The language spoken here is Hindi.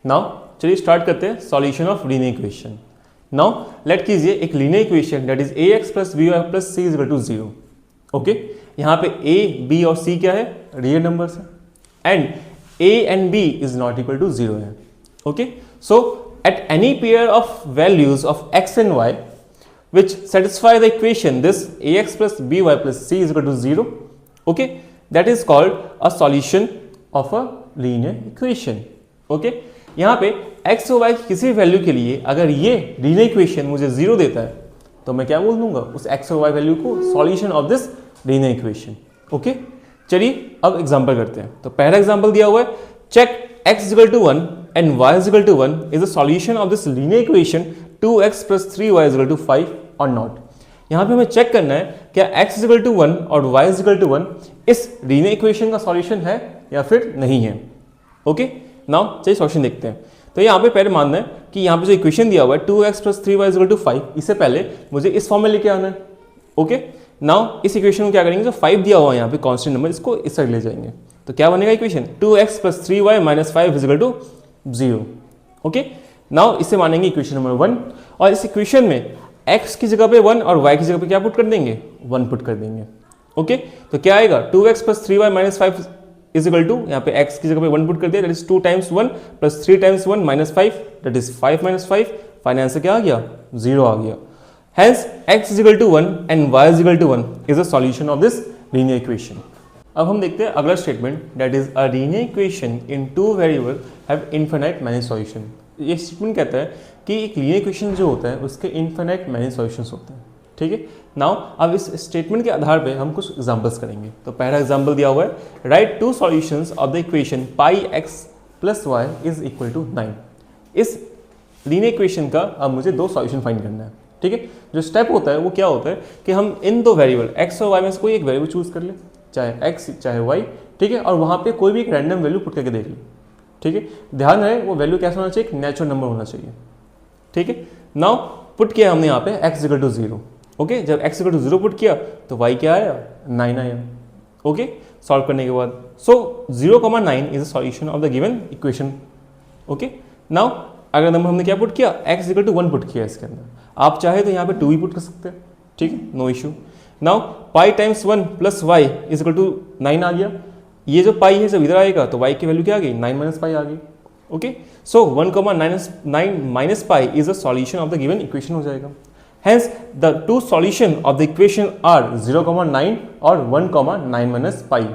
नाउ चलिए स्टार्ट करते हैं solution of linear equation. Now let कीजिए एक linear equation that is ax plus B y plus C is equal to 0। Okay, यहाँ पे a, b और c क्या है, रियल नंबर्स है and a and b is not equal to 0 है। Okay, so at any pair of values of x and y which satisfy the equation this ax plus by plus c is equal to 0, okay, that is called a solution of a linear equation। okay, यहाँ पे x और y की किसी वैल्यू के लिए अगर ये लीनियर इक्वेशन मुझे 0 देता है तो मैं क्या बोल दूंगा, उस x और y वैल्यू को solution of this linear equation. Okay, चलिए अब एग्जांपल करते हैं। तो पहला एग्जांपल दिया हुआ है, check x is equal to 1 and y is equal to 1 is a solution of this linear equation 2x plus 3y is equal to 5 or not। यहाँ पे हमें चेक करना है क्या x is equal to 1 और y is equal to 1 इस लीनियर इक्वेशन का सॉल्यूशन है या फिर नहीं है। ओके, नाउ चलिए सॉल्यूशन देखते हैं। तो यहाँ पे पहले मानना है कि यहाँ पे जो इक्वेशन दिया हुआ है 2x plus 3y is equal to 5, इससे पहले मुझे इस फॉर्म में लेके आना है। ओके, नाउ इस इक्वेशन को क्या करेंगे, जो 5 दिया हुआ है यहाँ पे कांस्टेंट नंबर, इसको इस साइड ले जाएंगे तो क्या बनेगा equation 2x plus 3y minus 5 is equal to 0। Okay, now इसे मानेंगे इक्वेशन नंबर 1 और इस इक्वेशन में x की जगह पे 1 और y की जगह पे क्या पुट कर देंगे, 1 पुट कर देंगे। ओके, तो क्या आएगा 2x plus 3y minus 5 is equal to, यहाँ पे x की जगह पे 1 पुट कर दिया, that is 2 times 1 plus 3 times 1 minus 5, that is 5 minus 5, final से क्या आ गया, 0 आ गया। Hence x is equal to 1 and y is equal to 1 is a solution of this linear equation। अब हम देखते हैं अगला statement, that is a linear equation in two variable have infinite many solution. ये स्टेटमेंट कहता है कि एक लीनियर इक्वेशन जो होता है उसके इनफिनाइट मैनी सॉल्यूशंस होते हैं। ठीक है, नाउ अब इस स्टेटमेंट के आधार पे हम कुछ एग्जांपल्स करेंगे। तो पहला एग्जांपल दिया हुआ है, write to solutions of the equation pi x plus y is equal to 9। इस लीनियर इक्वेशन का अब मुझे दो सॉल्यूशन फाइंड करना है। ठीक है, जो स्टेप होता है वो क्या होता है कि हम इन दो वेरिएबल एक्स और वाई में से कोई एक वेरिएबल चूज कर ले, चाहे x चाहे y। ठीक है, और वहाँ पे कोई भी एक रैंडम वैल्यू पुट करके देख ली। ठीक है, ध्यान रहे वो वैल्यू कैसा होना चाहिए, एक नेचुरल नंबर होना चाहिए। ठीक है, नाउ पुट किया हमने यहाँ पे x इक्वल टू 0। ओके, जब x इक्वल टू 0 पुट किया तो y क्या आया, 9 आया। ओके, सॉल्व करने के बाद सो 0,9 is a solution of the given equation. Okay, now अगर नंबर हमने क्या पुट किया, x इक्वल टू 1 पुट किया इसके अंदर, आप चाहे तो यहाँ पे 2 भी पुट कर सकते हैं। ठीक है, no issue. Now pi times 1 plus y is equal to 9 आ गया। ये जो पाई है जब इधर आएगा तो y की वैल्यू क्या आ गई, 9 माइनस पाई आ गई। Okay, so 1,9 minus pi is a solution of the given equation हो जाएगा। Hence the two solution of the equation are 0,9 और 1,9 माइनस पाई।